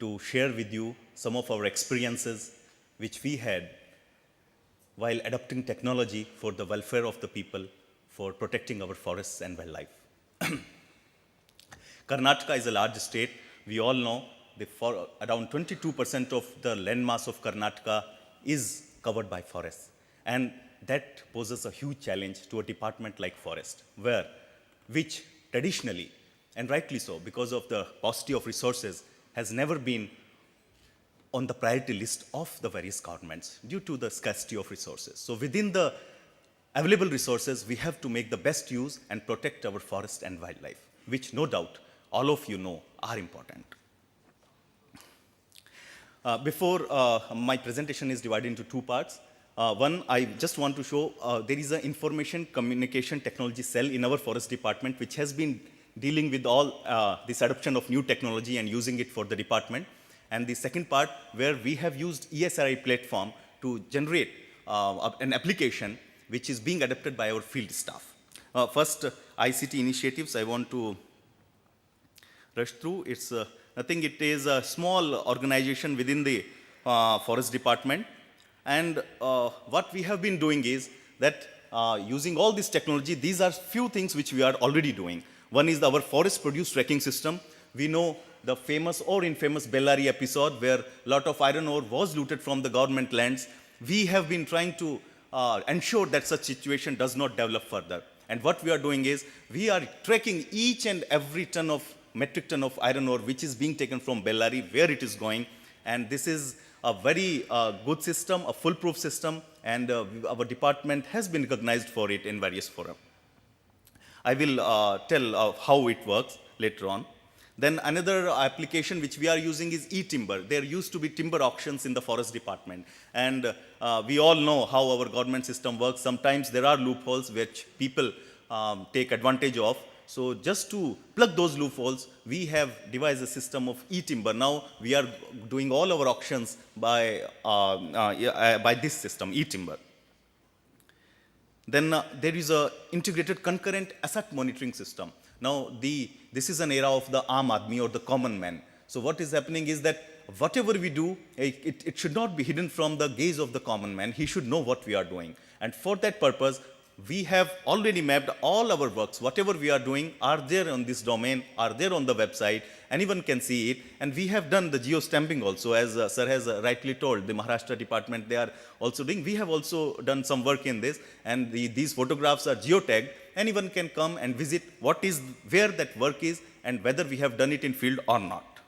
to share with you some of our experiences which we had while adopting technology for the welfare of the people, for protecting our forests and wildlife. Karnataka is a large state. We all know around 22% of the landmass of Karnataka is covered by forests. And that poses a huge challenge to a department like forest, which traditionally, and rightly so, because of the paucity of resources, has never been on the priority list of the various governments due to the scarcity of resources. So within the available resources, we have to make the best use and protect our forest and wildlife, which no doubt all of you know are important. My presentation is divided into two parts. One, I just want to show there is an information communication technology cell in our forest department, which has been dealing with all this adoption of new technology and using it for the department. And the second part, where we have used ESRI platform to generate an application which is being adopted by our field staff. First, ICT initiatives I want to rush through. It's nothing, it is a small organization within the forest department. And what we have been doing is that using all this technology, these are few things which we are already doing. One is our forest produce tracking system. We know the famous or infamous Bellary episode where a lot of iron ore was looted from the government lands. We have been trying to ensure that such situation does not develop further. And what we are doing is we are tracking each and every metric ton of iron ore which is being taken from Bellary, where it is going. And this is a very good system, a foolproof system, and our department has been recognized for it in various forums. I will tell how it works later on. Then another application which we are using is e-timber. There used to be timber auctions in the forest department. And we all know how our government system works. Sometimes there are loopholes which people take advantage of. So just to plug those loopholes, we have devised a system of e-timber. Now we are doing all our auctions by this system, e-timber. Then there is an integrated concurrent asset monitoring system. Now, this is an era of the Aam Aadmi or the common man. So what is happening is that whatever we do, it should not be hidden from the gaze of the common man. He should know what we are doing. And for that purpose, we have already mapped all our works. Whatever we are doing are there on this domain, are there on the website. Anyone can see it. And we have done the geo-stamping also, as Sir has rightly told. The Maharashtra department, they are also doing. We have also done some work in this. And these photographs are geotagged. Anyone can come and visit where that work is and whether we have done it in field or not.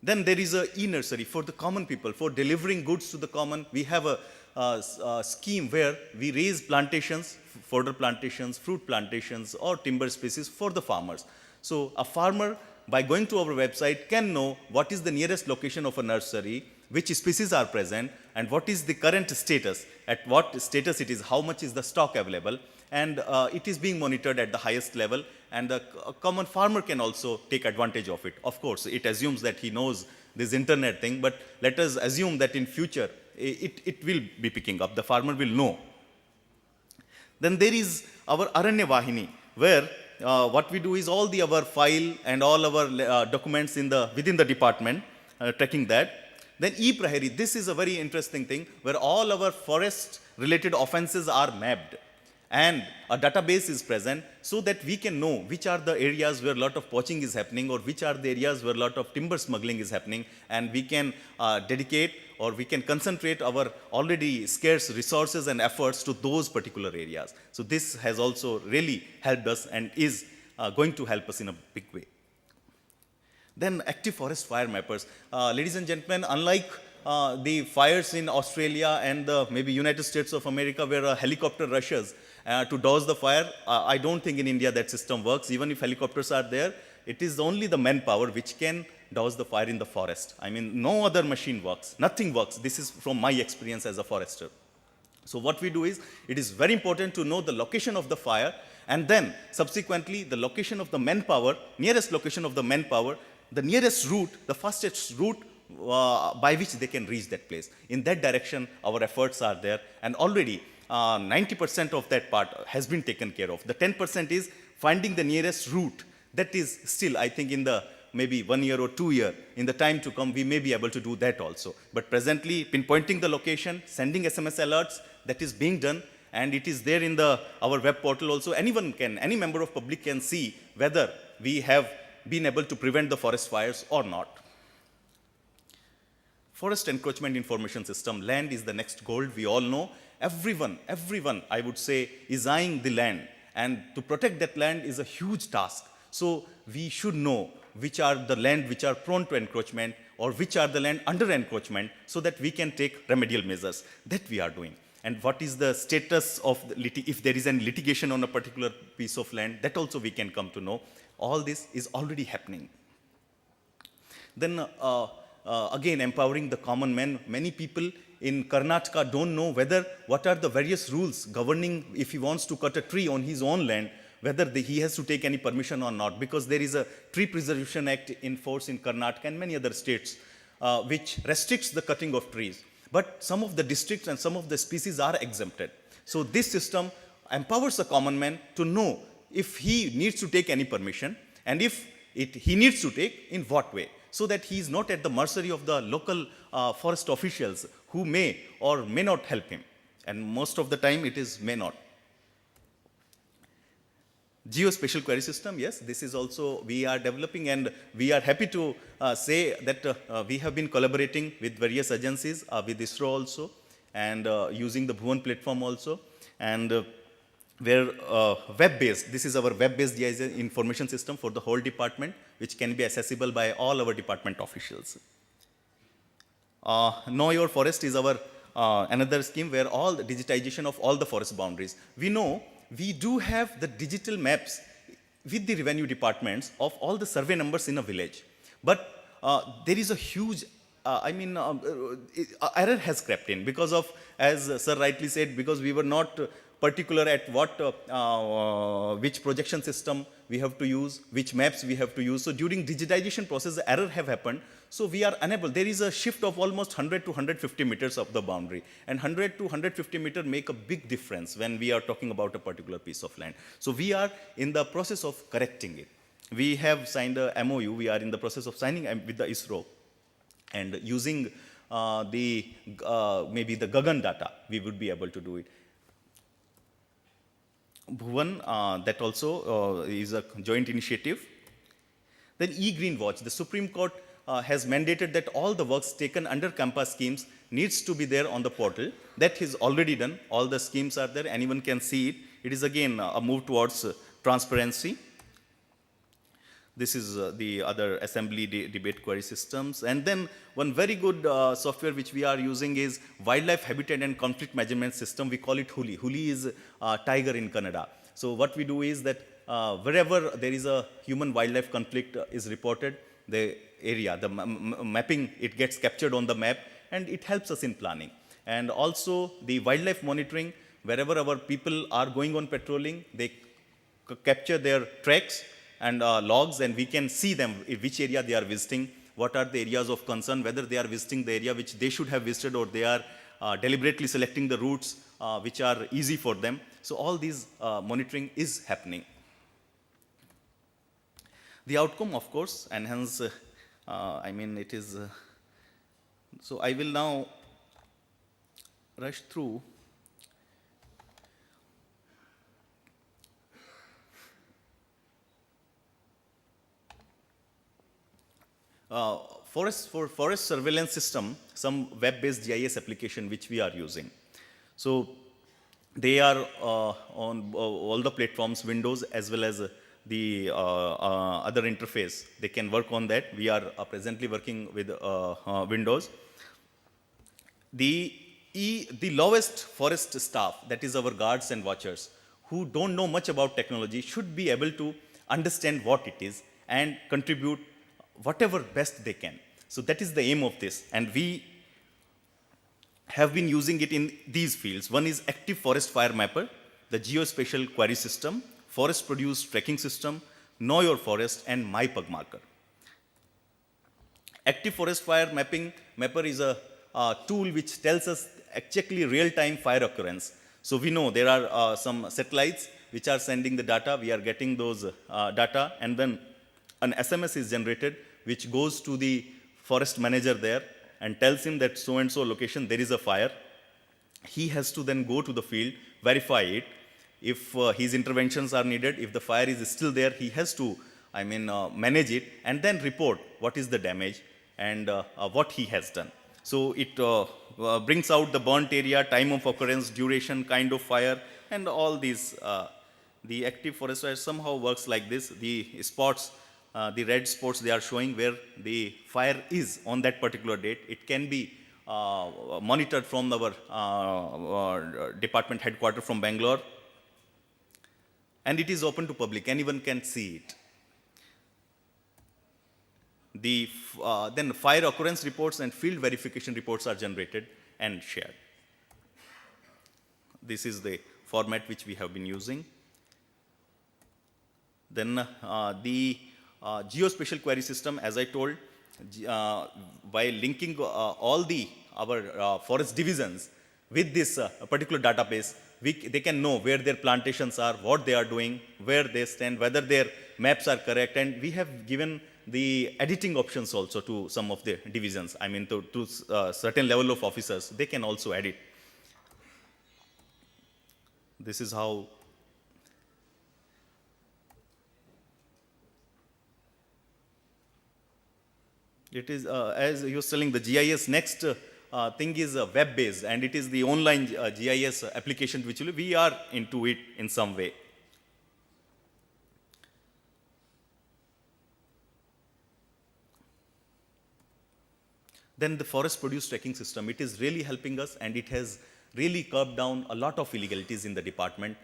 Then there is a e-nursery for the common people, for delivering goods to the common. We have a scheme where we raise plantations, fodder plantations, fruit plantations, or timber species for the farmers. So a farmer, by going to our website, can know what is the nearest location of a nursery, which species are present, and what is the current status, at what status it is, how much is the stock available, and it is being monitored at the highest level, and the common farmer can also take advantage of it. Of course, it assumes that he knows this internet thing, but let us assume that in future, it will be picking up. The farmer will know. Then there is our Aranya Vahini, where what we do is all our file and all our documents within the department, tracking that. Then e-Prahari, this is a very interesting thing, where all our forest-related offenses are mapped. And a database is present so that we can know which are the areas where a lot of poaching is happening or which are the areas where a lot of timber smuggling is happening, and we can dedicate or we can concentrate our already scarce resources and efforts to those particular areas. So this has also really helped us and is going to help us in a big way. Then active forest fire mappers. Ladies and gentlemen, unlike the fires in Australia and maybe United States of America where a helicopter rushes to douse the fire, I don't think in India that system works. Even if helicopters are there, it is only the manpower which can douse the fire in the forest. I mean, no other machine works. Nothing works. This is from my experience as a forester. So what we do is, it is very important to know the location of the fire, and then subsequently the location of the manpower, nearest location of the manpower, the nearest route, the fastest route by which they can reach that place. In that direction, our efforts are there, and already 90% of that part has been taken care of. The 10% is finding the nearest route. That is still, I think, in the maybe 1 year or 2 year, in the time to come, we may be able to do that also. But presently, pinpointing the location, sending SMS alerts, that is being done, and it is there in our web portal also. Anyone can, any member of public can see whether we have been able to prevent the forest fires or not. Forest encroachment information system, land is the next gold, we all know. Everyone, I would say, is eyeing the land, and to protect that land is a huge task. So we should know which are the land which are prone to encroachment or which are the land under encroachment, so that we can take remedial measures. That we are doing. And what is the status of if there is any litigation on a particular piece of land, that also we can come to know. All this is already happening. Then again, empowering the common man. Many people in Karnataka don't know what are the various rules governing if he wants to cut a tree on his own land, whether he has to take any permission or not, because there is a Tree Preservation Act in force in Karnataka and many other states, which restricts the cutting of trees. But some of the districts and some of the species are exempted. So this system empowers the common man to know if he needs to take any permission, and if he needs to take, in what way, so that he is not at the mercy of the local forest officials who may or may not help him. And most of the time it is may not. Geospatial query system, yes, this is also we are developing, and we are happy to say that we have been collaborating with various agencies, with ISRO also, and using the Bhuvan platform also, and where web-based, this is our web-based GIS information system for the whole department, which can be accessible by all our department officials. Know Your Forest is our another scheme where all the digitization of all the forest boundaries. We know we do have the digital maps with the revenue departments of all the survey numbers in a village. But there is a huge, error has crept in because of, as Sir rightly said, because we were not particular at which projection system we have to use, which maps we have to use. So during digitization process, the error have happened. So we are unable, there is a shift of almost 100 to 150 meters of the boundary. And 100 to 150 meters make a big difference when we are talking about a particular piece of land. So we are in the process of correcting it. We have signed a MOU, we are in the process of signing with the ISRO. And using maybe the Gagan data, we would be able to do it. Bhuvan, that also is a joint initiative. Then E-Green Watch, the Supreme Court has mandated that all the works taken under CAMPA schemes needs to be there on the portal. That is already done. All the schemes are there. Anyone can see it. It is again a move towards transparency. This is the other assembly debate query systems. And then one very good software which we are using is Wildlife Habitat and Conflict Measurement System. We call it Huli. Huli is tiger in Kannada. So what we do is that wherever there is a human-wildlife conflict is reported, the area, the mapping, it gets captured on the map, and it helps us in planning. And also the wildlife monitoring, wherever our people are going on patrolling, they capture their tracks and logs, and we can see them, which area they are visiting, what are the areas of concern, whether they are visiting the area which they should have visited, or they are deliberately selecting the routes which are easy for them. So all these monitoring is happening. The outcome, of course, and hence, it is, so I will now rush through. Forest surveillance system, some web-based GIS application which we are using. So they are on all the platforms, Windows as well as the other interface. They can work on that. We are presently working with Windows. The lowest forest staff, that is our guards and watchers, who don't know much about technology, should be able to understand what it is and contribute whatever best they can. So that is the aim of this. And we have been using it in these fields. One is Active Forest Fire Mapper, the Geospatial Query System, Forest Produce Tracking System, Know Your Forest, and My Pug Marker. Active Forest Fire Mapper is a tool which tells us exactly real-time fire occurrence. So we know there are some satellites which are sending the data. We are getting those data, and then an SMS is generated which goes to the forest manager there and tells him that so and so location there is a fire. He has to then go to the field, verify it. If his interventions are needed, if the fire is still there, he has to, manage it and then report what is the damage and what he has done. So it brings out the burnt area, time of occurrence, duration, kind of fire, and all these. The active forest fire somehow works like this. The spots, the red spots they are showing where the fire is on that particular date. It can be monitored from our department headquarters from Bangalore, and it is open to public. Anyone can see it. Then fire occurrence reports and field verification reports are generated and shared. This is the format which we have been using. Then the geospatial query system, as I told, by linking all our forest divisions with this particular database, they can know where their plantations are, what they are doing, where they stand, whether their maps are correct, and we have given the editing options also to some of the divisions. To certain level of officers, they can also edit. This is how it is. As you were telling, the GIS next thing is web-based, and it is the online GIS application which we are into it in some way. Then the forest produce tracking system, it is really helping us, and it has really curbed down a lot of illegalities in the department.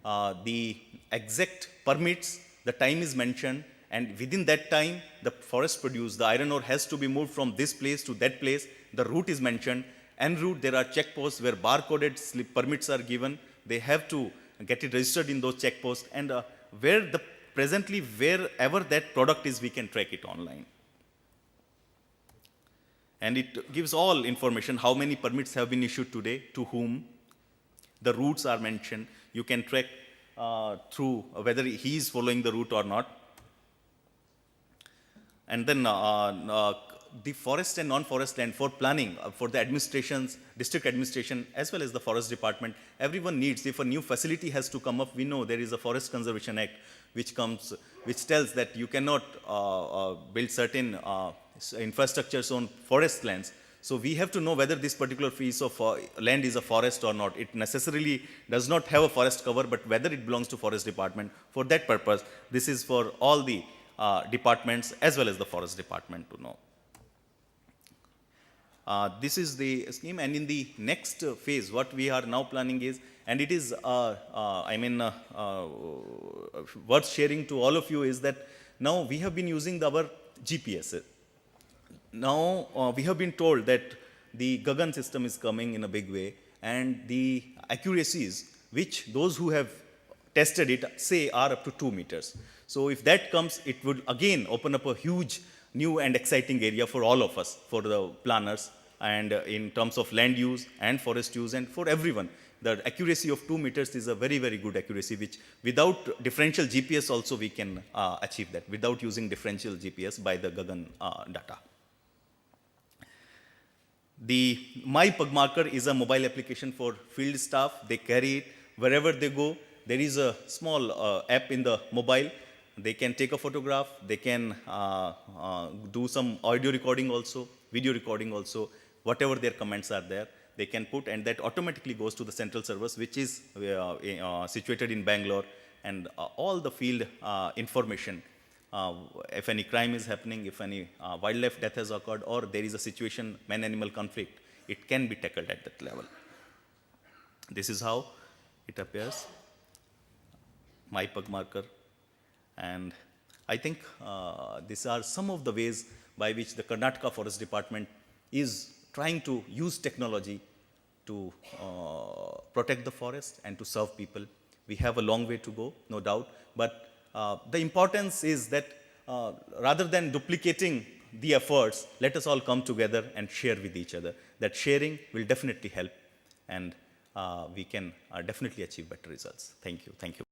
The exact permits, the time is mentioned, and within that time, the forest produce, the iron ore has to be moved from this place to that place. The route is mentioned. En route, there are checkposts where barcoded slip permits are given. They have to get it registered in those checkposts, and presently wherever that product is, we can track it online. And it gives all information, how many permits have been issued today, to whom. The routes are mentioned. You can track through whether he is following the route or not. And then the forest and non-forest land for planning, for the administrations, district administration, as well as the forest department, everyone needs, if a new facility has to come up, we know there is a Forest Conservation Act which tells that you cannot build certain infrastructures on forest lands. So we have to know whether this particular piece of land is a forest or not. It necessarily does not have a forest cover, but whether it belongs to forest department. For that purpose, this is for all the departments as well as the forest department to know. This is the scheme, and in the next phase, what we are now planning is, and it is, worth sharing to all of you, is that now we have been using our GPS. Now we have been told that the Gagan system is coming in a big way, and the accuracies which those who have tested it say are up to 2 meters. So if that comes, it would again open up a huge new and exciting area for all of us, for the planners, and in terms of land use and forest use, and for everyone. The accuracy of 2 meters is a very, very good accuracy, which without differential GPS also we can achieve that, without using differential GPS by the Gagan data. The My Pug Marker is a mobile application for field staff. They carry it wherever they go. There is a small app in the mobile. They can take a photograph. They can do some audio recording also, video recording also. Whatever their comments are there, they can put, and that automatically goes to the central servers, which is situated in Bangalore, and all the field information. If any crime is happening, if any wildlife death has occurred, or there is a situation, man-animal conflict, it can be tackled at that level. This is how it appears, My Pug Marker. And I think these are some of the ways by which the Karnataka Forest Department is trying to use technology to protect the forest and to serve people. We have a long way to go, no doubt, but the importance is that rather than duplicating the efforts, let us all come together and share with each other. That sharing will definitely help, and we can definitely achieve better results. Thank you. Thank you.